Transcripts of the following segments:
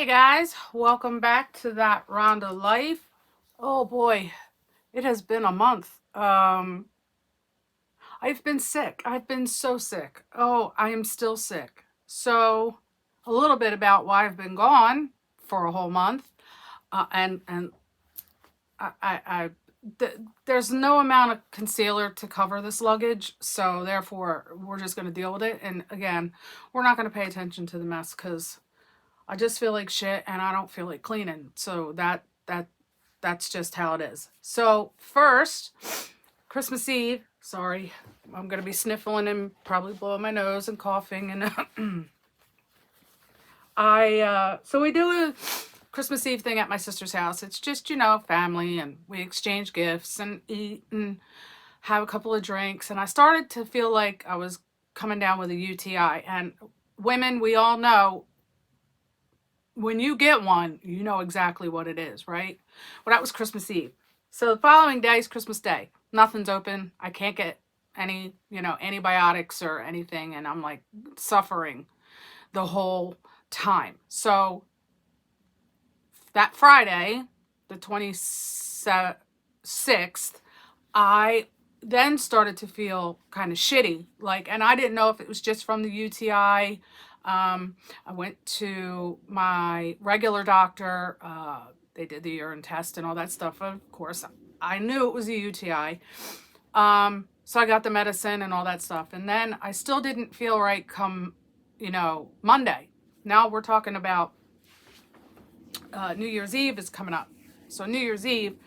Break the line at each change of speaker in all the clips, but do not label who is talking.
Hey guys, welcome back to that Rhonda Life. Oh boy, it has been a month. I've been sick. I've been so sick. Oh, I am still sick. So, a little bit about why I've been gone for a whole month. And I there's no amount of concealer to cover this luggage, so therefore we're just going to deal with it. And again, we're not going to pay attention to the mess because I just feel like shit and I don't feel like cleaning. So that's just how it is. So first, Christmas Eve. Sorry, I'm gonna be sniffling and probably blowing my nose and coughing. And so we do a Christmas Eve thing at my sister's house. It's just family, and we exchange gifts and eat and have a couple of drinks. And I started to feel like I was coming down with a UTI. And women, we all know when you get one, you know exactly what it is, right? Well, that was Christmas Eve. So the following day is Christmas Day. Nothing's open. I can't get any, antibiotics or anything. And I'm like suffering the whole time. So that Friday, the 26th, I then started to feel kind of shitty. And I didn't know if it was just from the UTI. I went to my regular doctor. They did the urine test and all that stuff. Of course, I knew it was a UTI. So I got the medicine and all that stuff. And then I still didn't feel right come, Monday. Now we're talking about New Year's Eve is coming up. So New Year's Eve,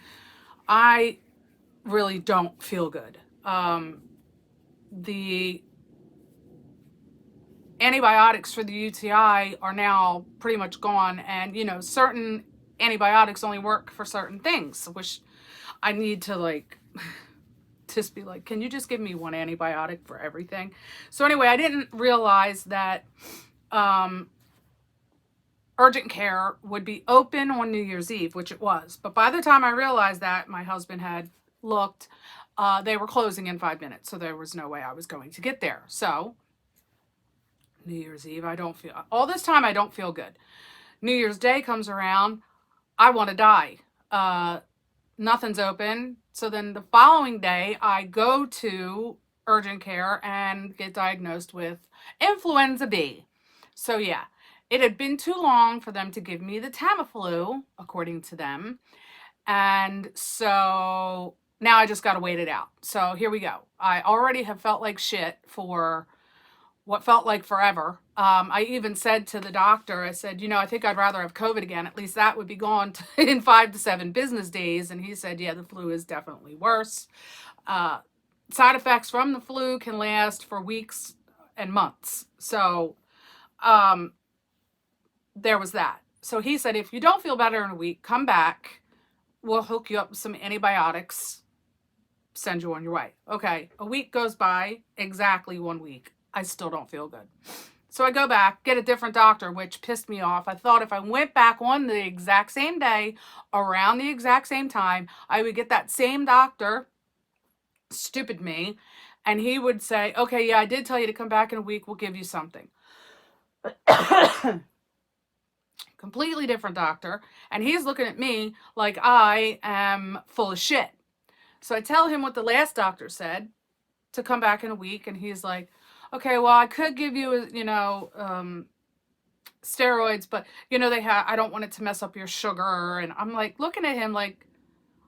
I really don't feel good. The antibiotics for the UTI are now pretty much gone, and certain antibiotics only work for certain things, which I need to just be like, can you just give me one antibiotic for everything? So anyway, I didn't realize that urgent care would be open on New Year's Eve, which it was. But by the time I realized that, my husband had looked. They were closing in 5 minutes, so there was no way I was going to get there. So New Year's Eve, all this time I don't feel good. New Year's Day comes around, I want to die. Nothing's open. So then the following day, I go to urgent care and get diagnosed with influenza B. So yeah, it had been too long for them to give me the Tamiflu, according to them. And so now I just got to wait it out. So here we go. I already have felt like shit for what felt like forever. I even said to the doctor, I said, I think I'd rather have COVID again. At least that would be gone in 5 to 7 business days. And he said, yeah, the flu is definitely worse. Side effects from the flu can last for weeks and months. So there was that. So he said, if you don't feel better in a week, come back. We'll hook you up with some antibiotics, send you on your way. Okay, a week goes by, exactly 1 week. I still don't feel good. So I go back, get a different doctor, which pissed me off. I thought if I went back on the exact same day, around the exact same time, I would get that same doctor, stupid me, and he would say, okay, yeah, I did tell you to come back in a week. We'll give you something. Completely different doctor. And he's looking at me like I am full of shit. So I tell him what the last doctor said, to come back in a week, and he's like, okay, well, I could give you, steroids, but I don't want it to mess up your sugar. And I'm like looking at him like,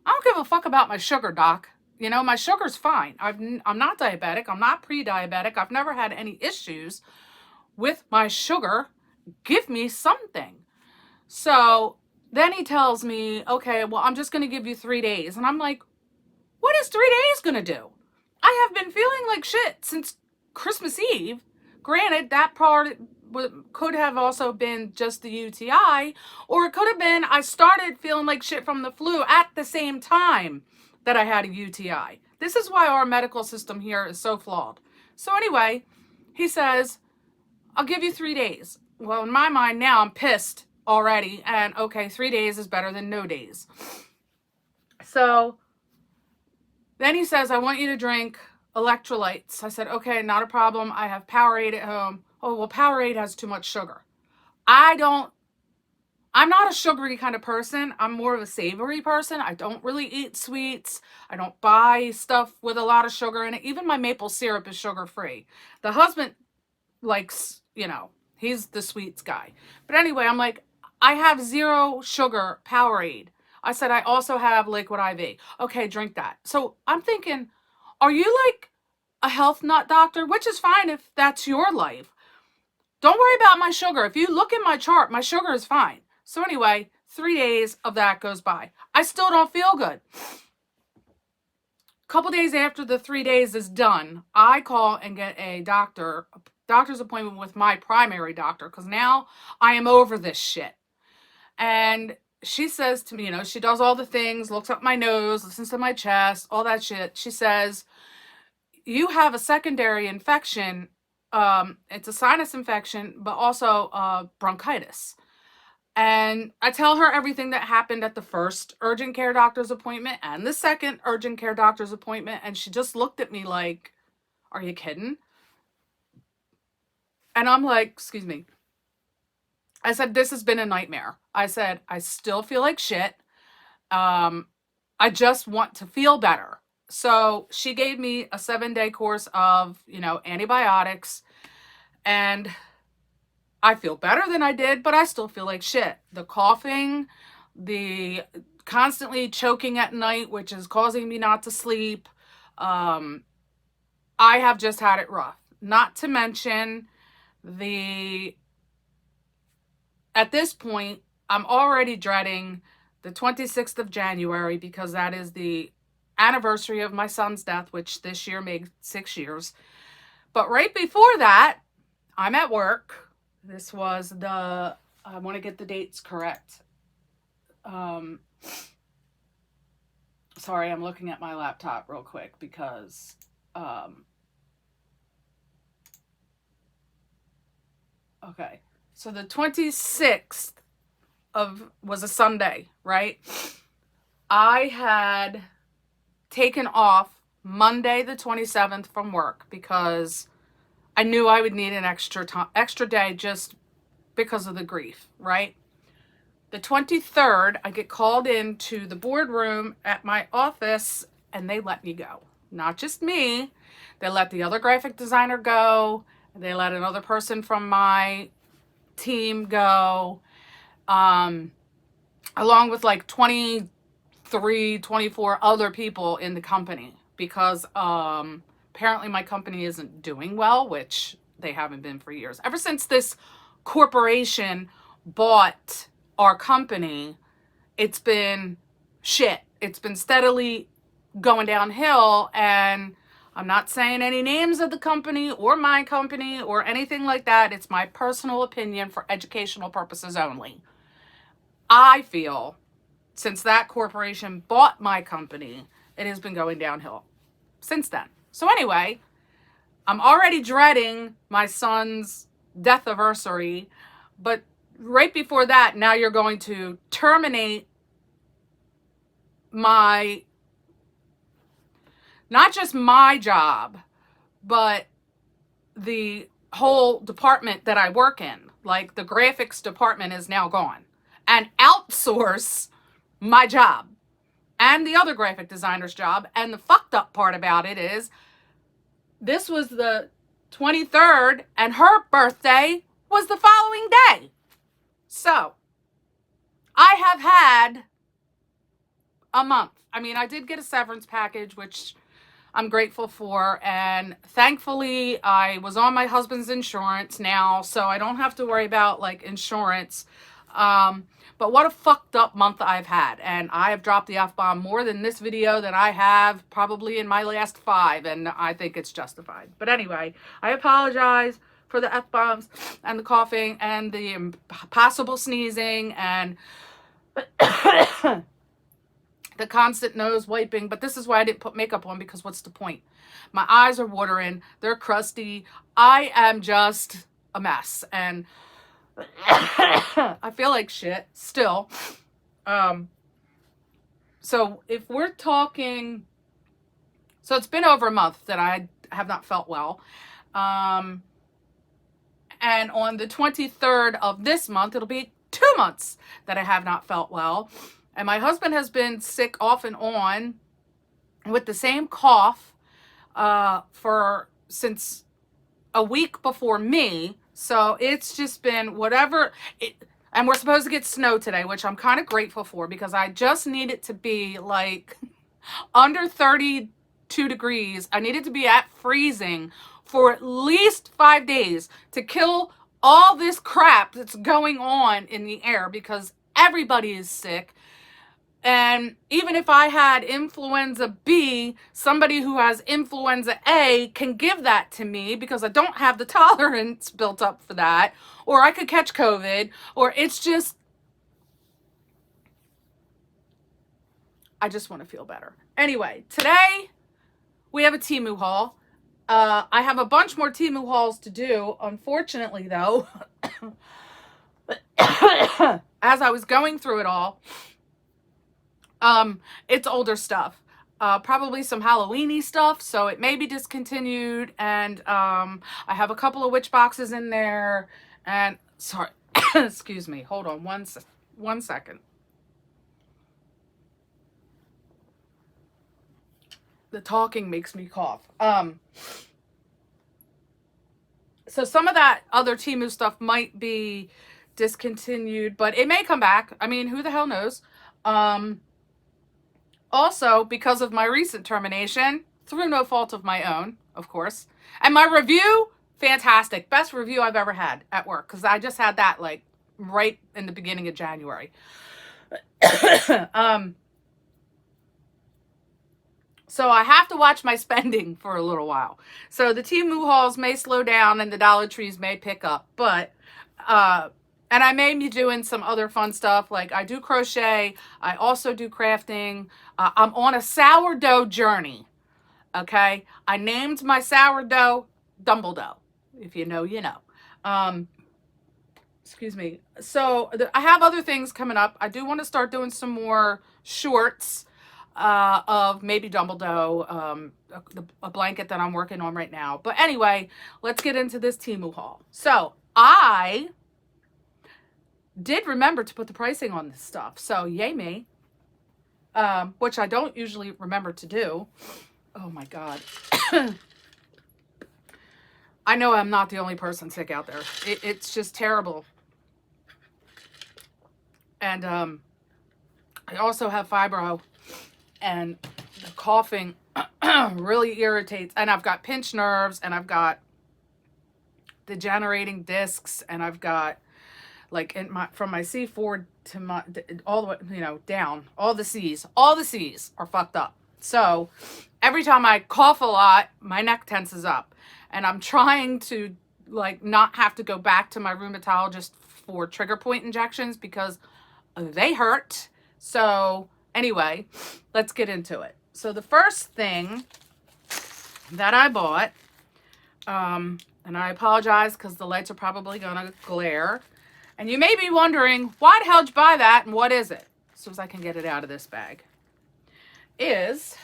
I don't give a fuck about my sugar, doc. My sugar's fine. I'm not diabetic. I'm not pre-diabetic. I've never had any issues with my sugar. Give me something. So then he tells me, okay, well, I'm just going to give you 3 days. And I'm like, what is 3 days going to do? I have been feeling like shit since Christmas Eve. Granted, that part could have also been just the UTI, or it could have been I started feeling like shit from the flu at the same time that I had a UTI. This is why our medical system here is so flawed. So anyway, he says, I'll give you 3 days. Well, in my mind now, I'm pissed already. And okay, 3 days is better than no days. So then he says, I want you to drink electrolytes. I said, okay, not a problem. I have Powerade at home. Oh, well, Powerade has too much sugar. I don't I'm not a sugary kind of person. I'm more of a savory person. I don't really eat sweets. I don't buy stuff with a lot of sugar in it. Even my maple syrup is sugar free. The husband likes, he's the sweets guy. But anyway, I'm like, I have zero sugar Powerade. I said, I also have liquid IV. Okay, drink that. So I'm thinking, are you like a health nut doctor? Which is fine if that's your life. Don't worry about my sugar. If you look at my chart, my sugar is fine. So anyway, 3 days of that goes by. I still don't feel good. A couple days after the 3 days is done, I call and get a doctor's appointment with my primary doctor, because now I am over this shit. And she says to me, she does all the things, looks up my nose, listens to my chest, all that shit. She says, you have a secondary infection. It's a sinus infection, but also bronchitis. And I tell her everything that happened at the first urgent care doctor's appointment and the second urgent care doctor's appointment. And she just looked at me like, are you kidding? And I'm like, excuse me. I said, this has been a nightmare. I said, I still feel like shit. I just want to feel better. So she gave me a 7-day course of, antibiotics. And I feel better than I did, but I still feel like shit. The coughing, the constantly choking at night, which is causing me not to sleep. I have just had it rough. Not to mention at this point, I'm already dreading the 26th of January, because that is the anniversary of my son's death, which this year made 6 years. But right before that, I'm at work. This was I want to get the dates correct. Sorry, I'm looking at my laptop real quick because, okay. So the 26th was a Sunday, right? I had taken off Monday the 27th from work because I knew I would need an extra day just because of the grief, right? The 23rd, I get called into the boardroom at my office and they let me go. Not just me. They let the other graphic designer go. They let another person from my team go. Along with like 23, 24 other people in the company, because apparently my company isn't doing well, which they haven't been for years. Ever since this corporation bought our company, it's been shit. It's been steadily going downhill, and I'm not saying any names of the company or my company or anything like that. It's my personal opinion for educational purposes only. I feel since that corporation bought my company, it has been going downhill since then. So anyway, I'm already dreading my son's death anniversary, but right before that, now you're going to terminate not just my job, but the whole department that I work in. Like, the graphics department is now gone, and outsource my job and the other graphic designer's job. And the fucked up part about it is this was the 23rd and her birthday was the following day. So I have had a month. I mean, I did get a severance package, which I'm grateful for. And thankfully, I was on my husband's insurance now, so I don't have to worry about like insurance. But what a fucked up month I've had. And I have dropped the F-bomb more than this video than I have probably in my last 5. And I think it's justified. But anyway, I apologize for the F-bombs and the coughing and the impossible sneezing and the constant nose wiping. But this is why I didn't put makeup on, because what's the point? My eyes are watering. They're crusty. I am just a mess. And I feel like shit still. So if we're talking, so it's been over a month that I have not felt well. And on the 23rd of this month, it'll be 2 months that I have not felt well. And my husband has been sick off and on with the same cough since a week before me. So it's just been whatever. And we're supposed to get snow today, which I'm kind of grateful for, because I just need it to be like under 32 degrees. I need it to be at freezing for at least 5 days to kill all this crap that's going on in the air, because everybody is sick. And even if I had influenza B, somebody who has influenza A can give that to me, because I don't have the tolerance built up for that. Or I could catch COVID, or it's just, I just want to feel better. Anyway, today we have a Temu haul. I have a bunch more Temu hauls to do. Unfortunately, though, as I was going through it all, it's older stuff. Probably some Halloween-y stuff, so it may be discontinued. And I have a couple of witch boxes in there. And sorry, excuse me. Hold on one second. The talking makes me cough. So some of that other Temu stuff might be discontinued, but it may come back. I mean, who the hell knows? Also, because of my recent termination, through no fault of my own, of course. And my review, fantastic. Best review I've ever had at work, because I just had that like right in the beginning of January. So I have to watch my spending for a little while. So the Temu hauls may slow down and the Dollar Trees may pick up. But, and I may be doing some other fun stuff. Like I do crochet. I also do crafting. I'm on a sourdough journey. Okay. I named my sourdough Dumbledore. If you know, you know. Excuse me. So I have other things coming up. I do want to start doing some more shorts of maybe Dumbledore, a blanket that I'm working on right now. But anyway, let's get into this Temu haul. So I did remember to put the pricing on this stuff. So yay me. Which I don't usually remember to do. Oh my God. I know I'm not the only person sick out there. It's just terrible. And I also have fibro. And the coughing really irritates. And I've got pinched nerves, and I've got degenerating discs, and I've got like from my C4 to my all the way, you know, down. All the C's are fucked up. So every time I cough a lot, my neck tenses up, and I'm trying to like not have to go back to my rheumatologist for trigger point injections because they hurt. So anyway, let's get into it. So the first thing that I bought, and I apologize because the lights are probably going to glare. And you may be wondering, why the hell did you buy that and what is it? As soon as I can get it out of this bag. Is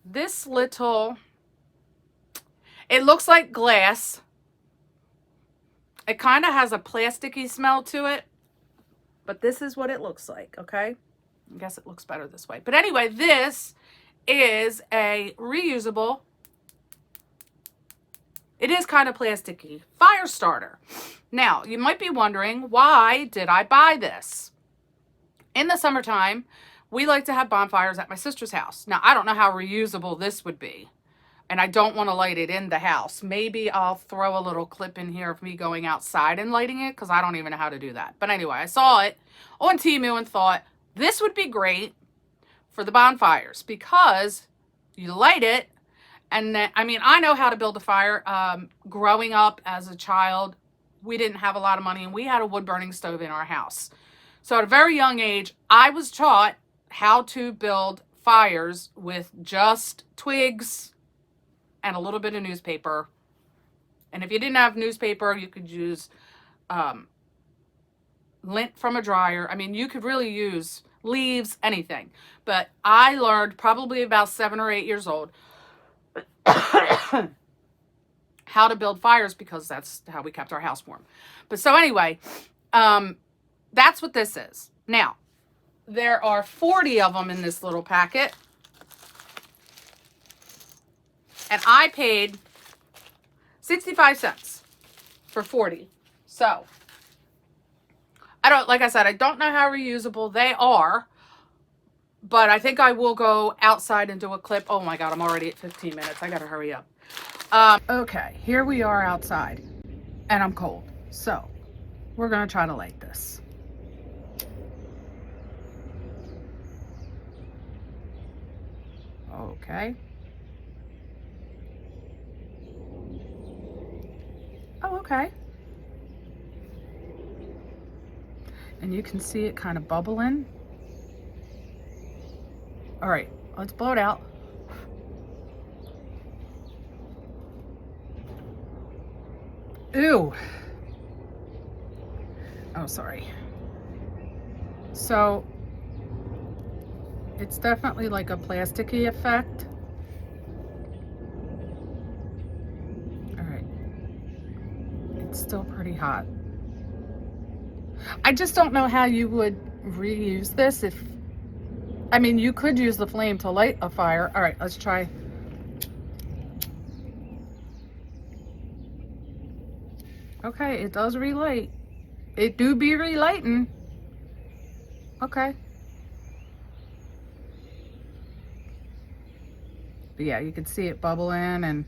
this little, it looks like glass. It kind of has a plasticky smell to it. But this is what it looks like, okay? I guess it looks better this way. But anyway, this is a reusable, it is kind of plasticky, fire starter. Now, you might be wondering, why did I buy this? In the summertime, we like to have bonfires at my sister's house. Now, I don't know how reusable this would be. And I don't want to light it in the house. Maybe I'll throw a little clip in here of me going outside and lighting it, because I don't even know how to do that. But anyway, I saw it on Temu and thought, this would be great for the bonfires, because you light it, and then, I mean, I know how to build a fire. Growing up as a child, we didn't have a lot of money, and we had a wood-burning stove in our house. So at a very young age, I was taught how to build fires with just twigs and a little bit of newspaper. And if you didn't have newspaper, you could use lint from a dryer. I mean, you could really use leaves, anything. But I learned probably about 7 or 8 years old how to build fires, because that's how we kept our house warm. But so anyway, That's what this is. Now, there are 40 of them in this little packet. And I paid 65 cents for 40. So, like I said, I don't know how reusable they are, but I think I will go outside and do a clip. Oh my God, I'm already at 15 minutes. I gotta hurry up. Okay, here we are outside and I'm cold. So, we're gonna try to light this. Okay. Oh, okay. And you can see it kind of bubbling. All right, let's blow it out. Ew. Oh, sorry. So, it's definitely like a plasticky effect. All right. It's still pretty hot. I just don't know how you would reuse this if, I mean, you could use the flame to light a fire. All right, let's try. Okay, it does relight. It do be relighting. Okay. But yeah, you can see it bubbling. And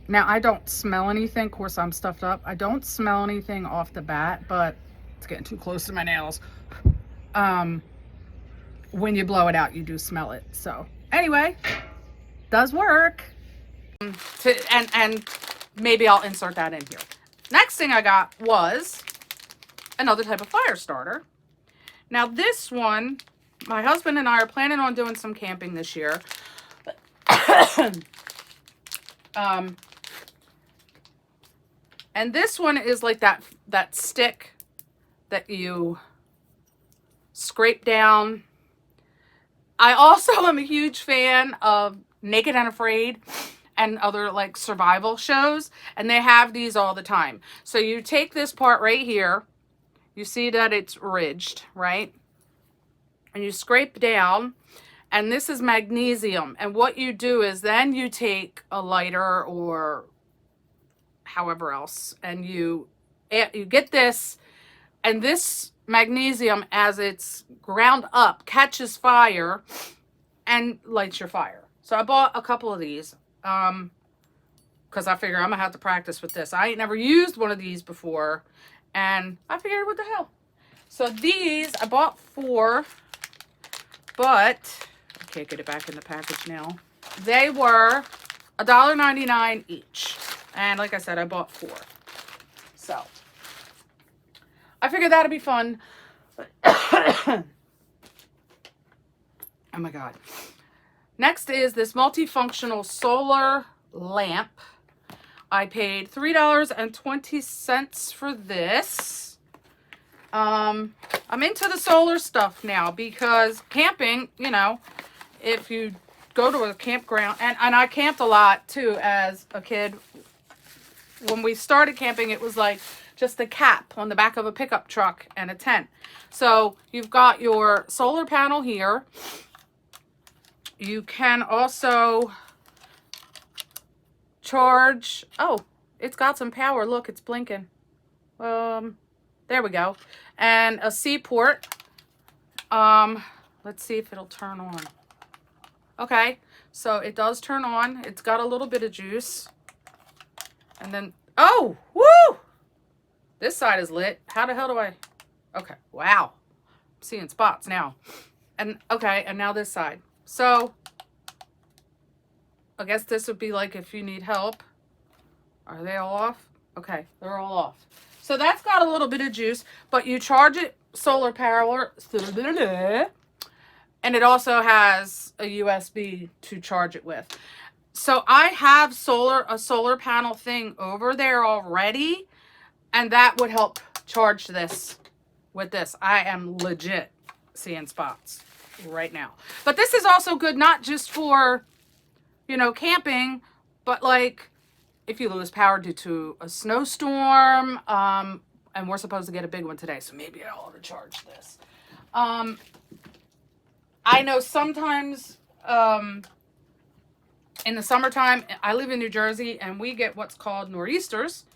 now I don't smell anything. Of course, I'm stuffed up. I don't smell anything off the bat, but it's getting too close to my nails. When you blow it out, you do smell it. So anyway, does work. And maybe I'll insert that in here. Next thing I got was another type of fire starter. Now this one, my husband and I are planning on doing some camping this year. And this one is like that stick that you scrape down. I also am a huge fan of Naked and Afraid and other like survival shows, and they have these all the time. So you take this part right here, you see that it's ridged, right? And you scrape down, and this is magnesium. And what you do is then you take a lighter or however else, and you get this, and this magnesium, as it's ground up, catches fire and lights your fire. So I bought a couple of these because I figure I'm gonna have to practice with this. I ain't never used one of these before, and I figured, what the hell. So these I bought 4, but I can't get it back in the package now. They were $1.99 each, and like I said, I bought 4. So I figured that'd be fun. Oh my God. Next is this multifunctional solar lamp. I paid $3.20 for this. I'm into the solar stuff now because camping, you know, if you go to a campground, and I camped a lot too as a kid. When we started camping, it was like just a cap on the back of a pickup truck and a tent. So you've got your solar panel here. You can also charge. Oh, it's got some power. Look, it's blinking. There we go. And a C port. Let's see if it'll turn on. Okay, so it does turn on. It's got a little bit of juice. And then, oh, woo! This side is lit. How the hell do I? Okay, wow. I'm seeing spots now. And okay, and now this side. So I guess this would be like if you need help. Are they all off? Okay, they're all off. So that's got a little bit of juice, but you charge it solar power, and it also has a USB to charge it with. So I have a solar panel thing over there already, and that would help charge this with this. I am legit seeing spots right now. But this is also good not just for, you know, camping, but like if you lose power due to a snowstorm, And we're supposed to get a big one today, so maybe I ought to charge this. I know sometimes in the summertime, I live in New Jersey, and we get what's called nor'easters,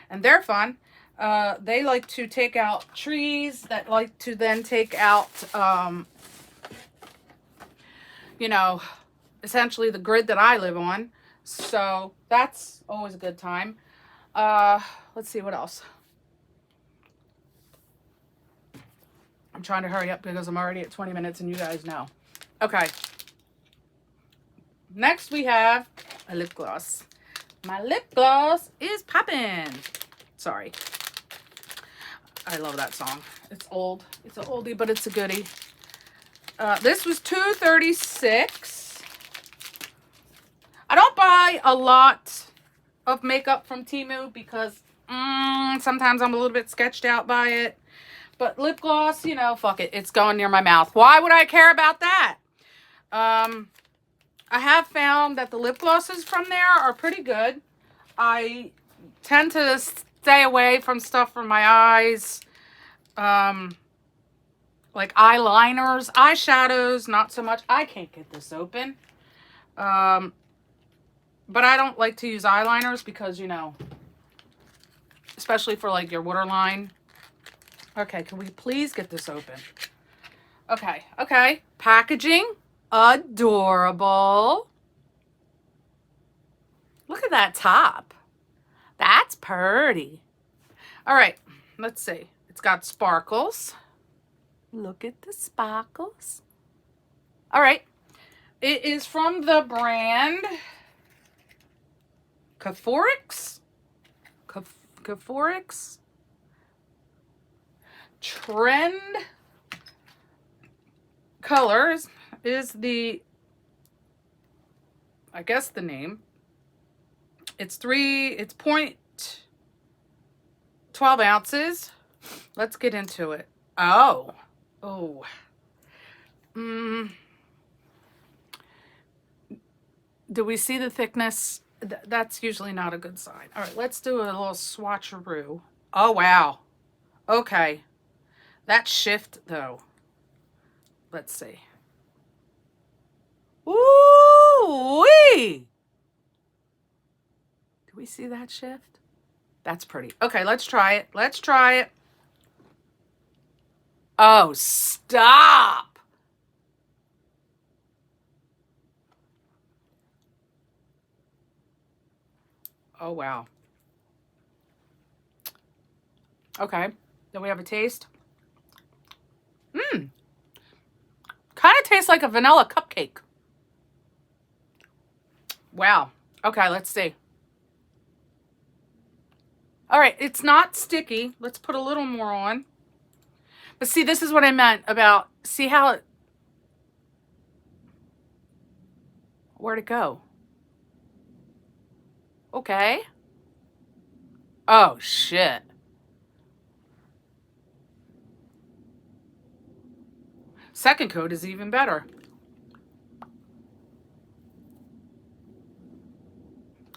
and they're fun. They like to take out trees that like to then take out, you know, essentially the grid that I live on. So that's always a good time. Let's see what else. I'm trying to hurry up because I'm already at 20 minutes and you guys know. Okay. Next we have a lip gloss. My lip gloss is poppin'. Sorry. I love that song. It's old. It's an oldie, but it's a goodie. This was $2.36. I don't buy a lot of makeup from Temu because sometimes I'm a little bit sketched out by it. But lip gloss, you know, fuck it. It's going near my mouth. Why would I care about that? I have found that the lip glosses from there are pretty good. I tend to stay away from stuff for my eyes. Like eyeliners, eyeshadows, not so much. I can't get this open. But I don't like to use eyeliners because, you know, especially for like your waterline. Okay, can we please get this open? Okay, okay. Packaging, adorable. Look at that top. That's pretty. All right, let's see. It's got sparkles. Look at the sparkles. All right. It is from the brand Caforix. Caforix. Trend Colors is the, I guess, the name. It's 0.12 ounces. Let's get into it. Oh. Do we see the thickness? That's usually not a good sign. All right, let's do a little swatcheroo. Oh, wow. Okay. That shift, though. Let's see. Ooh-wee! Do we see that shift? That's pretty. Okay, let's try it. Let's try it. Oh, stop! Oh, wow. Okay, then we have a taste. Kind of tastes like a vanilla cupcake. Wow. Okay, let's see. All right, it's not sticky. Let's put a little more on. But see, this is what I meant about, see how it, where'd it go? Okay. Oh, shit. Second coat is even better.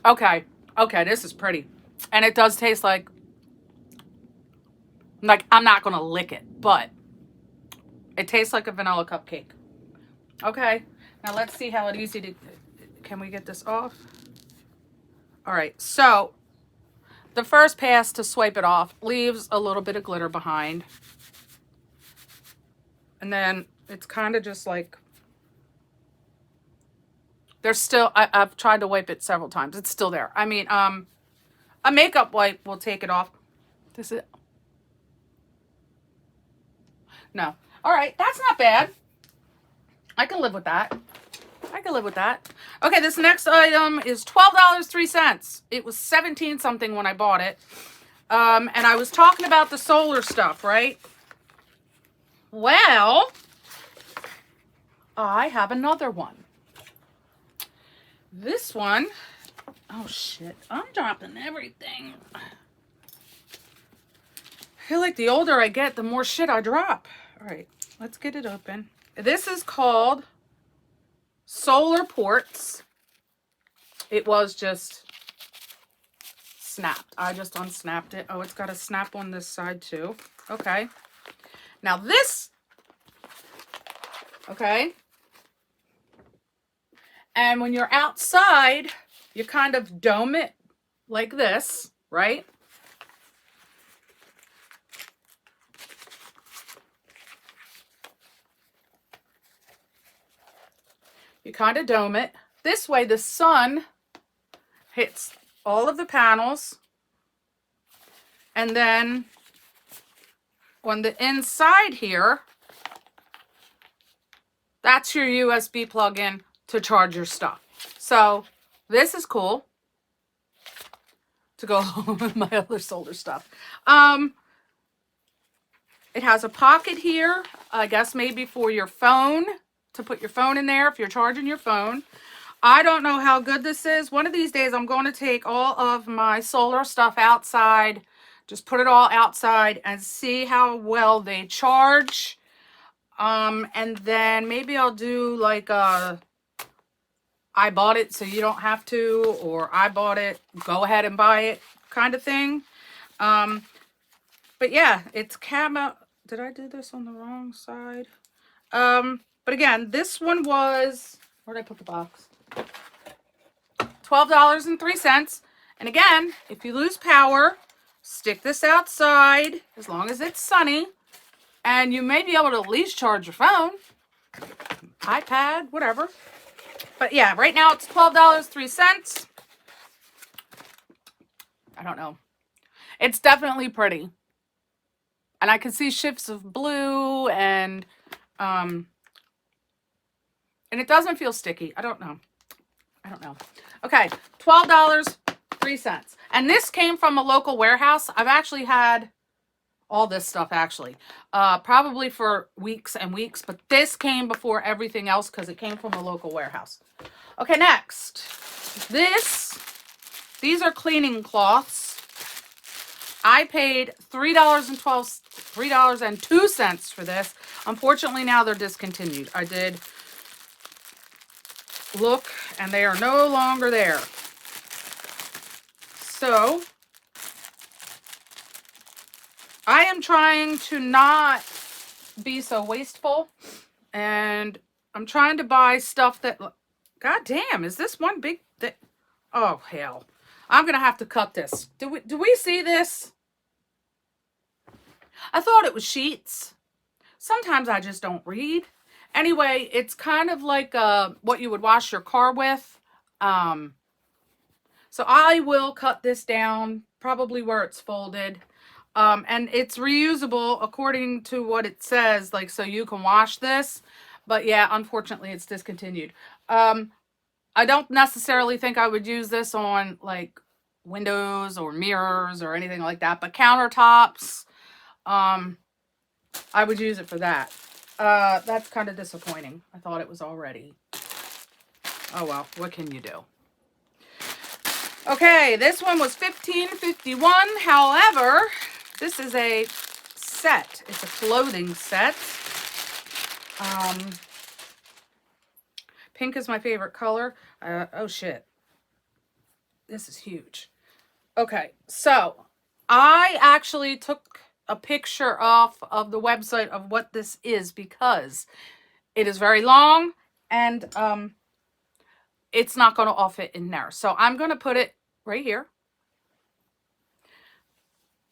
Okay. Okay, this is pretty. And it does taste like I'm not going to lick it, but it tastes like a vanilla cupcake. Okay. Now let's see how easy to, can we get this off? All right. So the first pass to swipe it off leaves a little bit of glitter behind. And then it's kind of just like, there's still, I've tried to wipe it several times. It's still there. I mean, a makeup wipe will take it off. This is, no. All right, that's not bad. I can live with that. I can live with that. Okay, this next item is $12.03. It was 17 something when I bought it. And I was talking about the solar stuff, right? Well, I have another one. This one, oh shit, I'm dropping everything. I feel like the older I get, the more shit I drop. All right, let's get it open. This is called Solar Ports. It was just snapped. I just unsnapped it. Oh, it's got a snap on this side too. Okay. Now this, okay. And when you're outside, you kind of dome it like this, right? You kind of dome it. This way the sun hits all of the panels. And then on the inside here, that's your USB plug-in to charge your stuff. So this is cool to go along with my other solar stuff. It has a pocket here, I guess maybe for your phone, to put your phone in there if you're charging your phone. I don't know how good this is. One of these days I'm going to take all of my solar stuff outside, just put it all outside and see how well they charge. And then maybe I'll do like a I bought it so you don't have to, or I bought it, go ahead and buy it kind of thing. But yeah, it's camo. Did I do this on the wrong side? But again, this one was, where did I put the box? $12.03. And again, if you lose power, stick this outside as long as it's sunny, and you may be able to at least charge your phone, iPad, whatever. But yeah, right now it's $12.03. I don't know. It's definitely pretty. And I can see shifts of blue and it doesn't feel sticky. I don't know. Okay, $12.03. And this came from a local warehouse. I've actually had all this stuff actually, probably for weeks and weeks, but this came before everything else because it came from a local warehouse. Okay, next, these are cleaning cloths. I paid $3.02 for this. Unfortunately, now they're discontinued. I did look, and they are no longer there. So I am trying to not be so wasteful, and I'm trying to buy stuff that, god damn, is this one big thing? Oh hell, I'm gonna have to cut this. Do we see this? I thought it was sheets. Sometimes I just don't read. Anyway, it's kind of like what you would wash your car with. So I will cut this down, probably where it's folded. And it's reusable according to what it says, like, so you can wash this. But yeah, unfortunately, it's discontinued. I don't necessarily think I would use this on like windows or mirrors or anything like that, but countertops, I would use it for that. That's kind of disappointing. I thought it was already. Oh well, what can you do? Okay, this one was $15.51. However, this is a set. It's a clothing set. Pink is my favorite color. Oh shit. This is huge. Okay, so I actually took a picture off of the website of what this is because it is very long and it's not going to all fit in there. So I'm going to put it right here.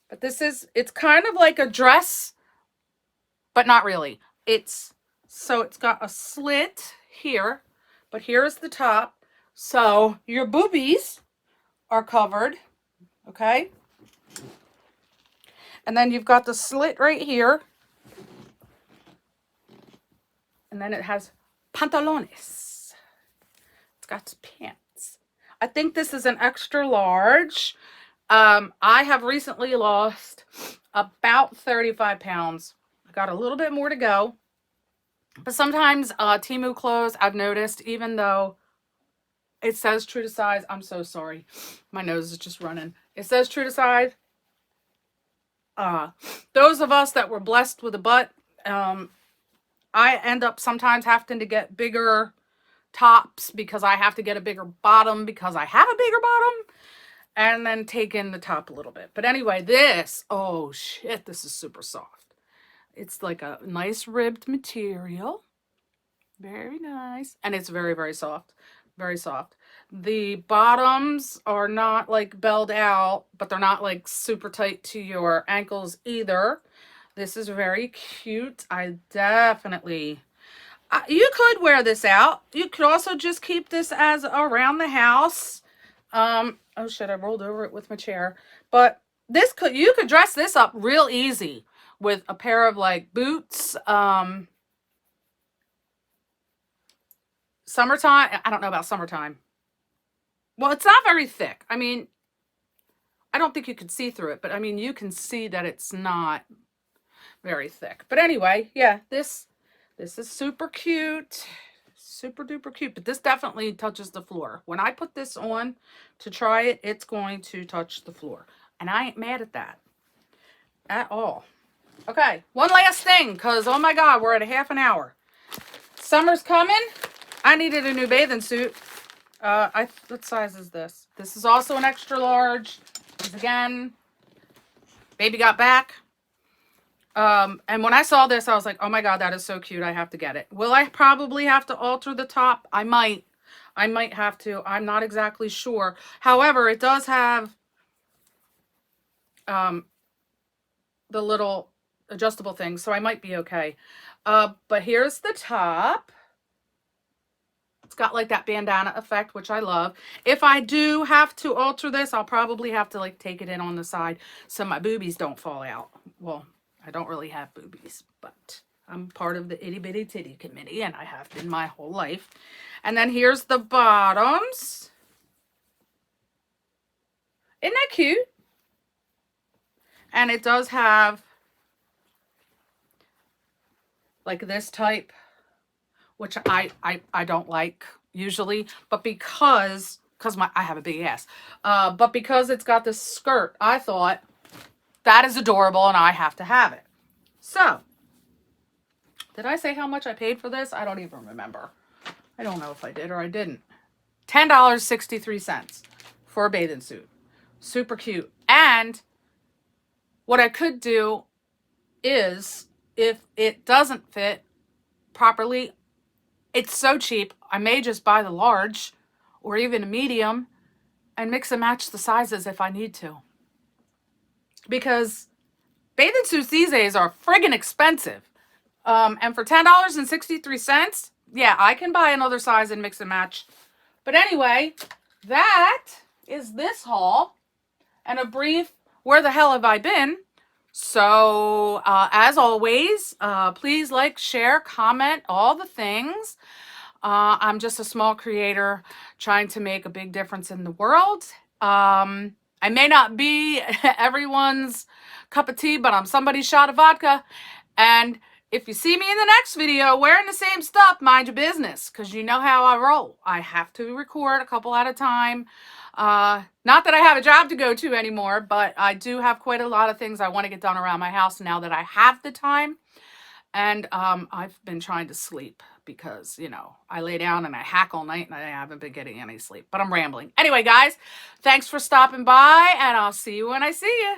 But it's kind of like a dress, but not really. So it's got a slit here, but here's the top. So your boobies are covered, okay? And then you've got the slit right here. And then it has pantalones. It's got pants. I think this is an extra large. I have recently lost about 35 pounds. I got a little bit more to go. But sometimes Temu clothes, I've noticed, even though it says true to size. I'm so sorry. My nose is just running. It says true to size. Those of us that were blessed with a butt, I end up sometimes having to get bigger tops because I have to get a bigger bottom because I have a bigger bottom. and then take in the top a little bit. But anyway, this, oh shit, this is super soft. It's like a nice ribbed material. Very nice. And it's very, very soft. Very soft. The bottoms are not like belled out, but they're not like super tight to your ankles either. This is very cute. I definitely, you could wear this out. You could also just keep this as around the house. Oh shit, I rolled over it with my chair. But you could dress this up real easy with a pair of like boots. Summertime, I don't know about summertime. Well, it's not very thick. I mean, I don't think you could see through it, but I mean, you can see that it's not very thick. But anyway, yeah, this is super cute. Super duper cute, but this definitely touches the floor. When I put this on to try it, it's going to touch the floor. And I ain't mad at that at all. Okay, one last thing, because oh my God, we're at a half an hour. Summer's coming. I needed a new bathing suit. What size is this? This is also an extra large. Because again, baby got back. And when I saw this, I was like, oh my God, that is so cute. I have to get it. Will I probably have to alter the top? I might have to. I'm not exactly sure. However, it does have the little adjustable thing, so I might be okay. But here's the top. It's got like that bandana effect, which I love. If I do have to alter this, I'll probably have to like take it in on the side so my boobies don't fall out. Well, I don't really have boobies, but I'm part of the itty bitty titty committee and I have been my whole life. And then here's the bottoms. Isn't that cute? And it does have like this type, which I don't like usually, but because I have a big ass, but because it's got this skirt, I thought that is adorable and I have to have it. So, did I say how much I paid for this? I don't even remember. I don't know if I did or I didn't. $10.63 for a bathing suit. Super cute. And what I could do is, if it doesn't fit properly, it's so cheap, I may just buy the large or even a medium and mix and match the sizes if I need to. Because bathing suits these days are friggin' expensive. And for $10.63, yeah, I can buy another size and mix and match. But anyway, that is this haul and a brief where the hell have I been. So, as always, please like, share, comment, all the things. I'm just a small creator trying to make a big difference in the world. I may not be everyone's cup of tea, but I'm somebody's shot of vodka. And if you see me in the next video wearing the same stuff, mind your business, because you know how I roll. I have to record a couple at a time. Not that I have a job to go to anymore, but I do have quite a lot of things I want to get done around my house now that I have the time. And I've been trying to sleep because, you know, I lay down and I hack all night and I haven't been getting any sleep. But I'm rambling. Anyway, guys, thanks for stopping by and I'll see you when I see you.